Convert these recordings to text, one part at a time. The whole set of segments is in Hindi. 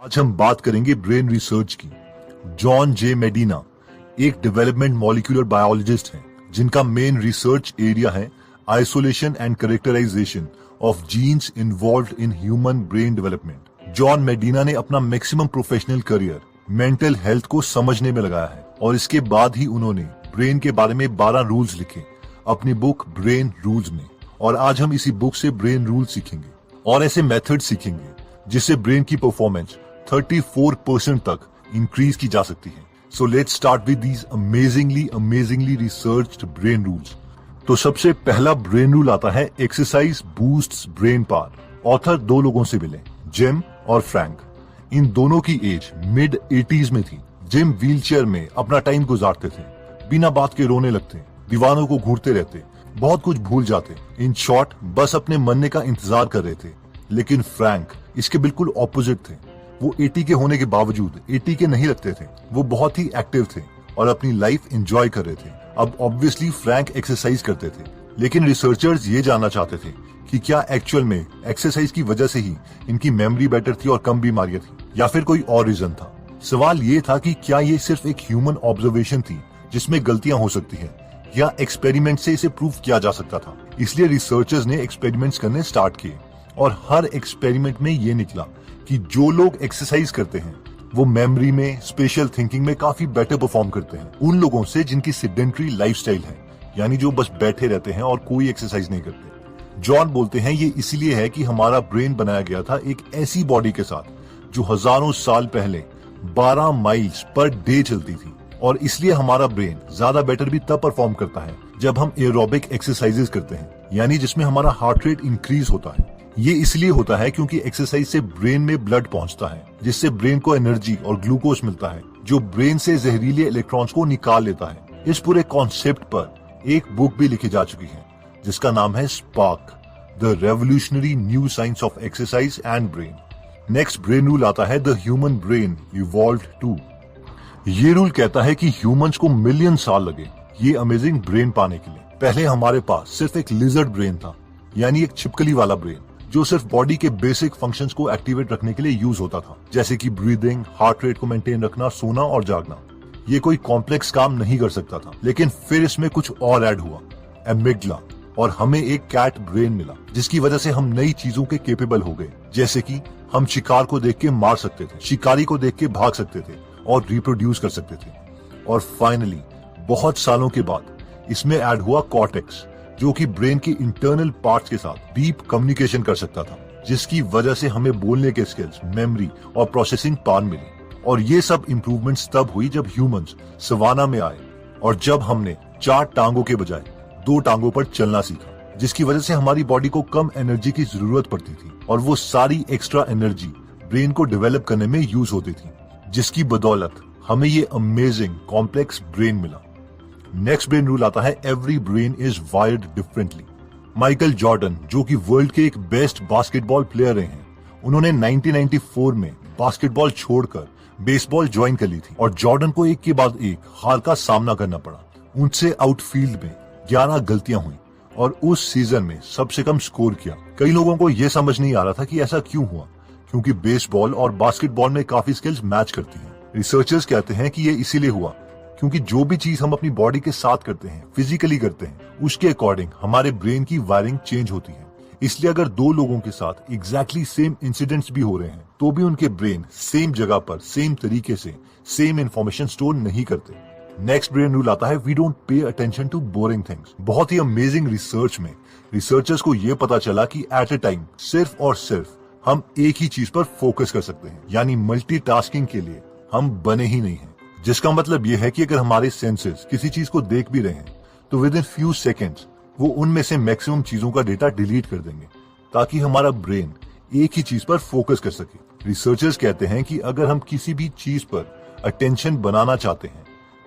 आज हम बात करेंगे ब्रेन रिसर्च की। जॉन जे मेडिना एक डेवलपमेंट मॉलिक्यूलर बायोलॉजिस्ट हैं, जिनका मेन रिसर्च एरिया है isolation and characterisation of genes involved in human brain development. John Medina ने अपना maximum professional career mental health को समझने में लगाया है और इसके बाद ही उन्होंने ब्रेन के बारे में 12 रूल्स लिखे अपनी बुक ब्रेन रूल्स में। और आज हम इसी बुक से ब्रेन रूल सीखेंगे और ऐसे मेथड सीखेंगे जिससे ब्रेन की परफॉर्मेंस 34% तक इंक्रीज की जा सकती है। So let's start with these amazingly researched brain rules. तो सबसे पहला ब्रेन रूल आता है exercise boosts brain power. Author 2 लोगों से मिले, जिम और फ्रैंक। इन दोनों की एज मिड 80s में थी। जिम व्हीलचेयर में अपना टाइम गुजारते थे, बिना बात के रोने लगते, दीवानों को घूरते रहते, बहुत कुछ भूल जाते। इन शॉर्ट बस अपने मरने का इंतजार कर रहे थे। लेकिन फ्रैंक इसके बिल्कुल ऑपोजिट थे। वो 80 के होने के बावजूद 80 के नहीं लगते थे। वो बहुत ही एक्टिव थे और अपनी लाइफ एंजॉय कर रहे थे। अब ऑब्वियसली फ्रैंक एक्सरसाइज करते थे, लेकिन रिसर्चर्स ये जानना चाहते थे कि क्या एक्चुअल में एक्सरसाइज की वजह से ही इनकी मेमोरी बेटर थी और कम बीमारियां थी, या फिर कोई और रीजन था। सवाल ये था कि क्या ये सिर्फ एक ह्यूमन ऑब्जर्वेशन थी जिसमें गलतियां हो सकती है, या एक्सपेरिमेंट से इसे प्रूव किया जा सकता था। इसलिए रिसर्चर्स ने एक्सपेरिमेंट्स करने स्टार्ट किए और हर एक्सपेरिमेंट में ये निकला कि जो लोग एक्सरसाइज करते हैं वो मेमोरी में, स्पेशल थिंकिंग में काफी बेटर परफॉर्म करते हैं उन लोगों से जिनकी सेडेंटरी लाइफस्टाइल है, यानी जो बस बैठे रहते हैं और कोई एक्सरसाइज नहीं करते। जॉन बोलते हैं ये इसलिए है कि हमारा ब्रेन बनाया गया था एक ऐसी बॉडी के साथ जो हजारों साल पहले 12 माइल्स पर डे चलती थी, और इसलिए हमारा ब्रेन ज्यादा बेटर भी तब परफॉर्म करता है जब हम एरोबिक एक्सरसाइजेस करते हैं, यानी जिसमें हमारा हार्ट रेट इंक्रीज होता है। ये इसलिए होता है क्योंकि एक्सरसाइज से ब्रेन में ब्लड पहुंचता है, जिससे ब्रेन को एनर्जी और ग्लूकोज मिलता है जो ब्रेन से जहरीले इलेक्ट्रॉन्स को निकाल लेता है। इस पूरे कॉन्सेप्ट पर एक बुक भी लिखी जा चुकी है जिसका नाम है spark, the revolutionary new science of exercise and brain. Next brain rule आता है the human brain evolved too. ये रूल कहता है कि ह्यूमंस को मिलियन साल लगे ये अमेजिंग ब्रेन पाने के लिए। पहले हमारे पास सिर्फ एक लिजर्ड ब्रेन था, यानी एक छिपकली वाला ब्रेन जो सिर्फ बॉडी के बेसिक फंक्शंस को एक्टिवेट रखने के लिए यूज होता था, जैसे कि ब्रीदिंग, हार्ट रेट को मेंटेन रखना, सोना और जागना। ये कोई कॉम्प्लेक्स काम नहीं कर सकता था। लेकिन फिर इसमें कुछ और ऐड हुआ, एमिगडला, और हमें एक कैट ब्रेन मिला जिसकी वजह से हम नई चीजों के केपेबल हो गए। जैसे कि हम शिकार को देख के मार सकते थे, शिकारी को देख के भाग सकते थे और रिप्रोड्यूस कर सकते थे। और फाइनली बहुत सालों के बाद इसमें ऐड हुआ कॉर्टेक्स, जो कि ब्रेन के इंटरनल पार्ट्स के साथ डीप कम्युनिकेशन कर सकता था, जिसकी वजह से हमें बोलने के स्किल्स, मेमोरी और प्रोसेसिंग पावर मिली। और ये सब इम्प्रूवमेंट्स तब हुई जब ह्यूमंस सवाना में आए और जब हमने 4 टांगों के बजाय 2 टांगों पर चलना सीखा, जिसकी वजह से हमारी बॉडी को कम एनर्जी की जरूरत पड़ती थी और वो सारी एक्स्ट्रा एनर्जी ब्रेन को डेवलप करने में यूज होती थी, जिसकी बदौलत हमें ये अमेजिंग कॉम्प्लेक्स ब्रेन मिला। नेक्स्ट ब्रेन रूल आता है every brain is wired differently. Michael Jordan, जो कि वर्ल्ड के एक बेस्ट बास्केटबॉल प्लेयर रहे हैं, उन्होंने 1994 में बास्केटबॉल छोड़कर बेसबॉल ज्वाइन कर ली थी और जॉर्डन को एक के बाद एक हार का सामना करना पड़ा। उनसे आउटफील्ड में 11 गलतियां हुई और उस सीजन में सबसे कम स्कोर किया। कई लोगों को यह समझ नहीं आ रहा था कि ऐसा क्यों हुआ, क्योंकि बेसबॉल और बास्केटबॉल में काफी स्किल्स मैच करती हैं। रिसर्चर्स कहते हैं कि ये इसीलिए हुआ क्योंकि जो भी चीज हम अपनी बॉडी के साथ करते हैं, फिजिकली करते हैं, उसके अकॉर्डिंग हमारे ब्रेन की वायरिंग चेंज होती है। इसलिए अगर 2 लोगों के साथ एग्जैक्टली सेम इंसिडेंट्स भी हो रहे हैं तो भी उनके ब्रेन सेम जगह पर सेम तरीके से सेम इंफॉर्मेशन स्टोर नहीं करते। नेक्स्ट ब्रेन रूल आता है we don't pay attention to boring things. बहुत ही अमेजिंग रिसर्च में रिसर्चर्स को यह पता चला कि एट अ टाइम सिर्फ और सिर्फ हम एक ही चीज पर फोकस कर सकते हैं, यानी मल्टीटास्किंग के लिए हम बने ही नहीं हैं। जिसका मतलब यह है कि अगर हमारे सेंसेस किसी चीज को देख भी रहे हैं तो विद इन फ्यू सेकेंड्स वो उनमें से मैक्सिमम चीजों का डेटा डिलीट कर देंगे ताकि हमारा ब्रेन एक ही चीज पर फोकस कर सके। रिसर्चर्स कहते हैं कि अगर हम किसी भी चीज पर अटेंशन बनाना चाहते हैं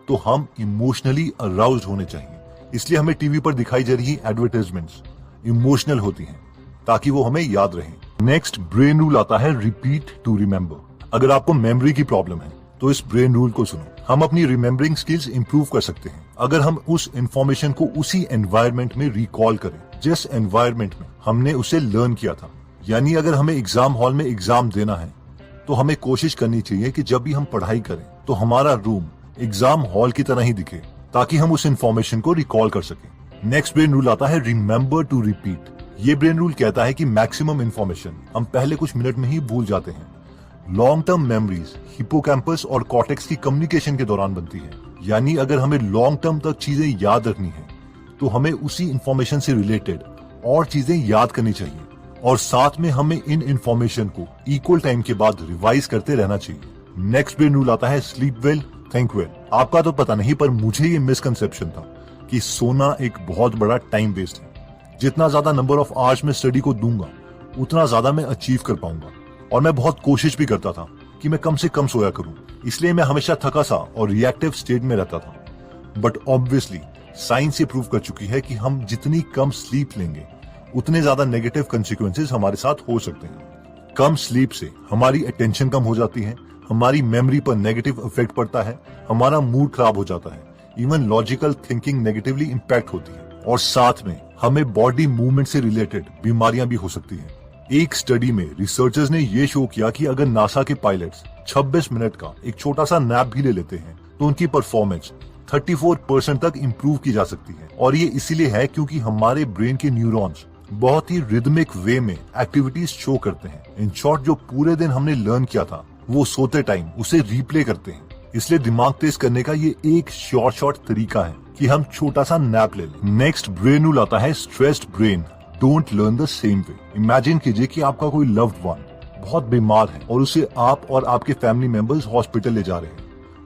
तो हम इमोशनली अराउज्ड होने चाहिए। इसलिए हमें टीवी पर दिखाई जा रही एडवर्टाइजमेंट्स इमोशनल होती हैं ताकि वो हमें याद रहे। नेक्स्ट ब्रेन रूल आता है रिपीट टू रिमेम्बर। अगर आपको मेमोरी की प्रॉब्लम है तो इस ब्रेन रूल को सुनो। हम अपनी रिमेम्बरिंग स्किल्स इंप्रूव कर सकते हैं अगर हम उस इंफॉर्मेशन को उसी एनवायरनमेंट में रिकॉल करें जिस एनवायरनमेंट में हमने उसे लर्न किया था। यानी अगर हमें एग्जाम हॉल में एग्जाम देना है तो हमें कोशिश करनी चाहिए कि जब भी हम पढ़ाई करें तो हमारा रूम एग्जाम हॉल की तरह ही दिखे, ताकि हम उस इंफॉर्मेशन को रिकॉल कर सकें। नेक्स्ट ब्रेन रूल आता है रिमेंबर टू रिपीट। ये ब्रेन रूल कहता है कि मैक्सिमम इंफॉर्मेशन हम पहले कुछ मिनट में ही भूल जाते हैं। लॉन्ग टर्म मेमोरीज हिपोकैम्पस और कॉर्टेक्स की कम्युनिकेशन के दौरान बनती है। यानी अगर हमें लॉन्ग टर्म तक चीजें याद रखनी है तो हमें उसी इंफॉर्मेशन से रिलेटेड और चीजें याद करनी चाहिए, और साथ में हमें इन इंफॉर्मेशन को इक्वल टाइम के बाद रिवाइज करते रहना चाहिए। नेक्स्ट ब्रेन रूल आता है स्लीप वेल थिंक वेल। आपका तो पता नहीं, पर मुझे ये मिसकंसेप्शन था कि सोना एक बहुत बड़ा टाइम वेस्ट है। जितना ज्यादा नंबर ऑफ आवर्स में स्टडी को दूंगा उतना ज्यादा मैं अचीव कर पाऊंगा, और मैं बहुत कोशिश भी करता था कि मैं कम से कम सोया करूं। इसलिए मैं हमेशा थका सा और रिएक्टिव स्टेट में रहता था। बट ऑब्वियसली साइंस ये प्रूव कर चुकी है कि हम जितनी कम स्लीप लेंगे उतने ज्यादा नेगेटिव कंसिक्वेंसेस हमारे साथ हो सकते हैं। कम स्लीप से हमारी अटेंशन कम हो जाती है, हमारी मेमोरी पर नेगेटिव इफेक्ट पड़ता है, हमारा मूड खराब हो जाता है, even logical thinking negatively impact होती है, और साथ में हमें बॉडी मूवमेंट से रिलेटेड बीमारियां भी हो सकती हैं। एक स्टडी में रिसर्चर्स ने ये शो किया कि अगर नासा के पायलट्स 26 मिनट का एक छोटा सा नैप भी ले लेते हैं तो उनकी परफॉर्मेंस 34% तक इम्प्रूव की जा सकती है। और ये इसीलिए है क्योंकि हमारे ब्रेन के न्यूरॉन्स बहुत ही रिदमिक वे में एक्टिविटीज शो करते हैं। इन शॉर्ट, जो पूरे दिन हमने लर्न किया था वो सोते टाइम उसे रिप्ले करते हैं। इसलिए दिमाग तेज करने का ये एक शॉर्ट तरीका है कि हम छोटा सा नैप ले लें। नेक्स्ट ब्रेन रूल आता है stressed brain don't learn the same way. Imagine कीजिए कि आपका कोई लव्ड वन बहुत बीमार है और उसे आप और आपके फैमिली मेंबर्स हॉस्पिटल ले जा रहे हैं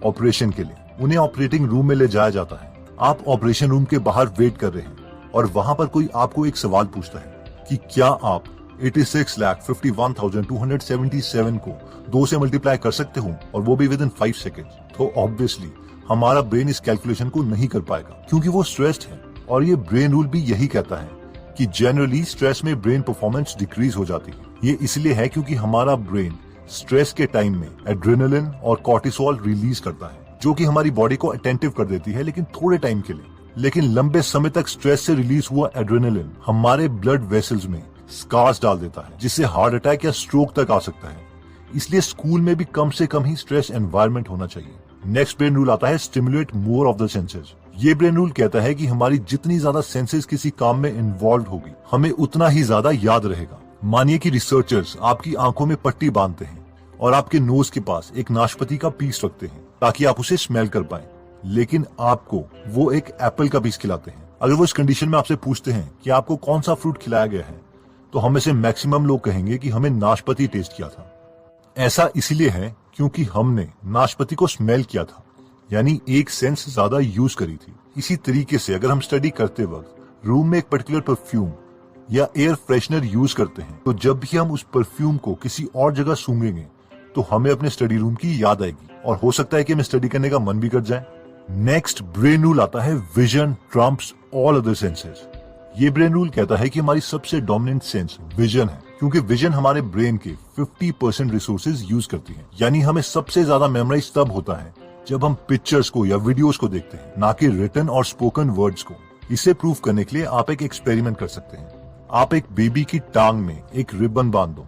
ऑपरेशन के लिए। उन्हें ऑपरेटिंग रूम में ले जाया जाता है। आप ऑपरेशन रूम के बाहर वेट कर रहे हैं और वहां पर कोई आपको एक सवाल पूछता है कि क्या आप 86,51,277 को 2 से मल्टीप्लाई कर सकते हो, और वो भी विद इन 5 सेकेंड्स। तो ऑब्वियसली हमारा ब्रेन इस कैलकुलेशन को नहीं कर पाएगा क्योंकि वो स्ट्रेस्ड है। और ये ब्रेन रूल भी यही कहता है कि जनरली स्ट्रेस में ब्रेन परफॉर्मेंस डिक्रीज हो जाती है। ये इसलिए है क्योंकि हमारा ब्रेन स्ट्रेस के टाइम में एड्रेनालिन और कॉर्टिसोल रिलीज करता है, जो कि हमारी बॉडी को अटेंटिव कर देती है, लेकिन थोड़े टाइम के लिए। लेकिन लंबे समय तक स्ट्रेस से रिलीज हुआ एड्रेनालिन हमारे ब्लड वेसल्स में स्कार्स डाल देता है, जिससे हार्ट अटैक या स्ट्रोक तक आ सकता है। इसलिए स्कूल में भी कम से कम ही स्ट्रेस एनवायरनमेंट होना चाहिए। नेक्स्ट ब्रेन रूल आता है stimulate more of the senses. ये ब्रेन रूल कहता है कि हमारी जितनी ज्यादा सेंसेस किसी काम में इन्वॉल्व होगी, हमें उतना ही ज्यादा याद रहेगा। मानिए कि रिसर्चर्स आपकी आंखों में पट्टी बांधते हैं और आपके नोज के पास एक नाशपाती का पीस रखते हैं ताकि आप उसे स्मेल कर पाएं, लेकिन आपको वो एक एप्पल का पीस खिलाते हैं। अगर वो इस कंडीशन में आपसे पूछते हैं कि आपको कौन सा फ्रूट खिलाया गया है, तो हम में से मैक्सिमम लोग कहेंगे कि हमें नाशपाती टेस्ट किया था। ऐसा इसलिए है क्योंकि हमने नाशपाती को स्मेल किया था, यानी एक सेंस ज्यादा यूज करी थी। इसी तरीके से अगर हम स्टडी करते वक्त रूम में एक पर्टिकुलर परफ्यूम या एयर फ्रेशनर यूज करते हैं, तो जब भी हम उस परफ्यूम को किसी और जगह सूंघेंगे तो हमें अपने स्टडी रूम की याद आएगी, और हो सकता है कि हमें स्टडी करने का मन भी कर जाए। नेक्स्ट ब्रेन रूल आता है vision Trump's all other senses. ये ब्रेन रूल कहता है कि हमारी सबसे डोमिनेंट सेंस विजन है, क्योंकि विजन हमारे ब्रेन के 50% रिसोर्सेज यूज करती है। यानी हमें सबसे ज्यादा मेमोराइज तब होता है जब हम पिक्चर्स को या वीडियोस को देखते हैं, ना कि रिटन और स्पोकन वर्ड्स को। इसे प्रूव करने के लिए आप एक एक्सपेरिमेंट कर सकते हैं। आप एक बेबी की टांग में एक रिबन बांध दो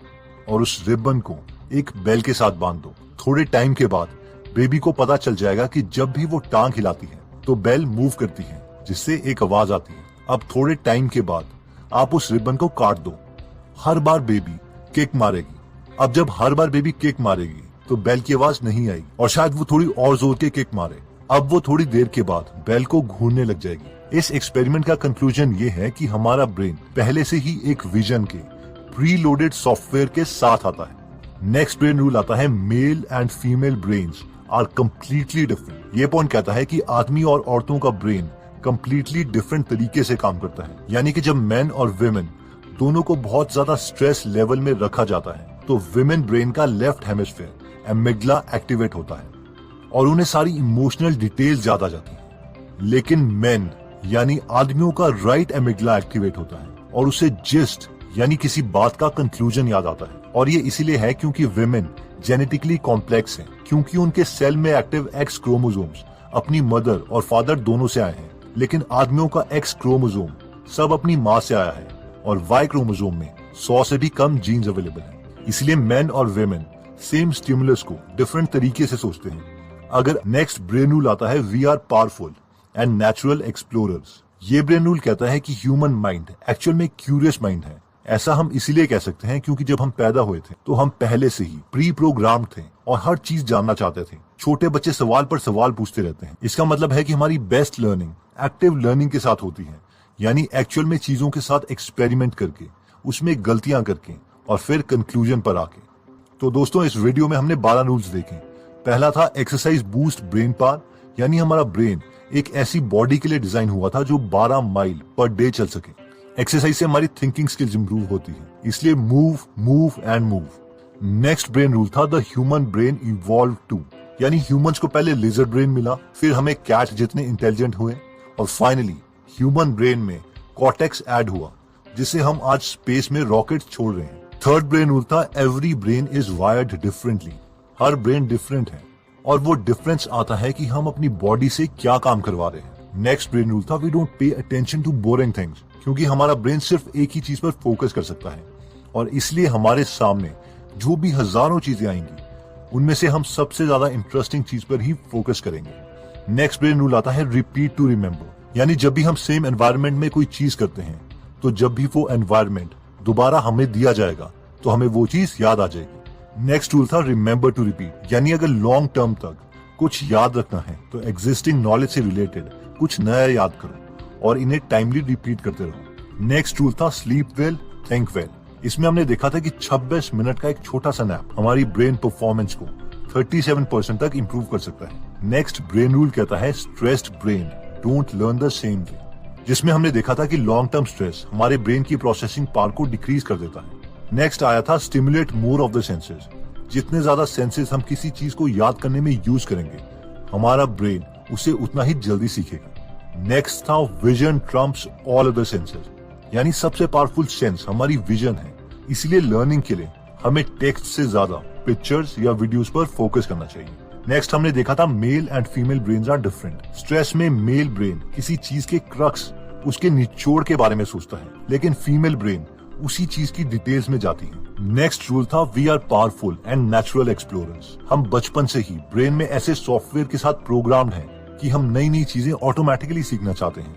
और उस रिबन को एक बेल के साथ बांध दो। थोड़े टाइम के बाद बेबी को पता चल जाएगा कि जब भी वो टांग हिलाती है तो बेल मूव करती है, जिससे एक आवाज आती है। अब थोड़े टाइम के बाद आप उस रिबन को काट दो। हर बार बेबी किक मारेगी। अब जब हर बार बेबी किक मारेगी तो बेल की आवाज नहीं आएगी, और शायद वो थोड़ी और जोर के किक मारे। अब वो थोड़ी देर के बाद बेल को घूरने लग जाएगी। इस एक्सपेरिमेंट का कंक्लूजन ये है कि हमारा ब्रेन पहले से ही एक विजन के प्री लोडेड सॉफ्टवेयर के साथ आता है। नेक्स्ट ब्रेन रूल आता है male and female brains are completely different. ये पॉइंट कहता है कि आदमी और औरतों का ब्रेन कम्प्लीटली डिफरेंट तरीके से काम करता है। यानी कि जब मेन और विमेन दोनों को बहुत ज्यादा स्ट्रेस लेवल में रखा जाता है तो विमेन ब्रेन का लेफ्ट हेमिस्फीयर एमिग्डला एक्टिवेट होता है और उन्हें सारी इमोशनल डिटेल्स याद आ जाती है। लेकिन मेन यानी आदमियों का राइट एमिग्डला एक्टिवेट होता है और उसे जिस्ट यानी किसी बात का कंक्लूजन याद आता है। और ये इसीलिए है क्योंकि विमेन जेनेटिकली कॉम्प्लेक्स हैं, क्योंकि उनके सेल में एक्टिव एक्स क्रोमोसोम्स अपनी मदर और फादर दोनों से आए हैं, लेकिन आदमियों का एक्स क्रोमोसोम सब अपनी माँ से आया है और वाई क्रोमोसोम में 100 से भी कम जीन्स अवेलेबल हैं। इसलिए मेन और विमेन सेम स्टिमुलस को डिफरेंट तरीके से सोचते हैं। अगर नेक्स्ट ब्रेन रूल आता है we are powerful and natural explorers. ये ब्रेन रूल कहता है कि ह्यूमन माइंड एक्चुअल में क्यूरियस माइंड है। ऐसा हम इसीलिए कह सकते हैं क्योंकि जब हम पैदा हुए थे तो हम पहले से ही प्री प्रोग्राम थे और हर चीज जानना चाहते थे। छोटे बच्चे सवाल पर सवाल पूछते रहते हैं। इसका मतलब है कि हमारी बेस्ट लर्निंग एक्टिव लर्निंग के साथ होती है, यानी एक्चुअल में चीजों के साथ एक्सपेरिमेंट करके, उसमें गलतियां करके और फिर कंक्लूजन पर आके। तो दोस्तों, इस वीडियो में हमने 12 रूल्स देखे। पहला था एक्सरसाइज बूस्ट ब्रेन पावर, यानी हमारा ब्रेन एक ऐसी बॉडी के लिए डिजाइन हुआ था जो 12 माइल पर डे चल सके। एक्सरसाइज से हमारी थिंकिंग स्किल्स इंप्रूव होती है, इसलिए move move and move. Next brain rule था the human brain evolve too, यानी ह्यूमंस को पहले लिजर्ड ब्रेन मिला, फिर हमें कैट जितने इंटेलिजेंट हुए और फाइनली ह्यूमन ब्रेन में कॉर्टेक्स ऐड हुआ, जिससे हम आज स्पेस में रॉकेट छोड़ रहे हैं। थर्ड ब्रेन रूल था every brain is wired differently, her brain different है और वो डिफरेंस आता है कि हम अपनी बॉडी से क्या काम करवा रहे हैं। नेक्स्ट ब्रेन रूल था we don't pay attention to boring things, क्योंकि हमारा ब्रेन सिर्फ एक ही चीज पर फोकस कर सकता है और इसलिए हमारे सामने जो भी हजारों चीजें आएंगी उनमें से हम सबसे ज्यादा इंटरेस्टिंग चीज पर ही फोकस करेंगे। नेक्स्ट ब्रेन रूल आता है रिपीट टू रिमेम्बर, यानी जब भी हम सेम एनवायरनमेंट में कोई चीज करते हैं तो जब भी वो एनवायरनमेंट दोबारा हमें दिया जाएगा तो हमें वो चीज याद आ जाएगी। नेक्स्ट रूल था रिमेम्बर टू रिपीट, यानी अगर लॉन्ग टर्म तक कुछ याद रखना है तो एग्जिस्टिंग नॉलेज से रिलेटेड कुछ नया याद करो और इन्हें टाइमली रिपीट करते रहो। नेक्स्ट रूल था स्लीप वेल थिंक वेल। इसमें हमने देखा था कि 26 मिनट का एक छोटा सा नैप हमारी ब्रेन परफॉर्मेंस को 37% तक इंप्रूव कर सकता है। नेक्स्ट ब्रेन रूल कहता है stressed brain don't learn the same way, जिसमें हमने देखा था कि लॉन्ग टर्म स्ट्रेस हमारे ब्रेन की प्रोसेसिंग पावर को डिक्रीज कर देता है। नेक्स्ट आया था stimulate more of the senses, जितने ज्यादा सेंसेस हम किसी चीज को याद करने में यूज करेंगे हमारा ब्रेन उसे उतना ही जल्दी सीखेगा। नेक्स्ट था vision Trump's all other senses, यानी सबसे पावरफुल सेंस हमारी विजन है, इसलिए लर्निंग के लिए हमें टेक्स्ट से ज्यादा पिक्चर्स या वीडियोस पर फोकस करना चाहिए। नेक्स्ट हमने देखा था male and female brains are different. Stress में मेल ब्रेन किसी चीज के क्रक्स, उसके निचोड़ के बारे में सोचता है, लेकिन फीमेल ब्रेन उसी चीज की डिटेल्स में जाती है। नेक्स्ट रूल था we are powerful and natural explorers. हम बचपन से ही ब्रेन में ऐसे सॉफ्टवेयर के साथ प्रोग्राम्ड हैं कि हम नई नई चीजें ऑटोमेटिकली सीखना चाहते हैं।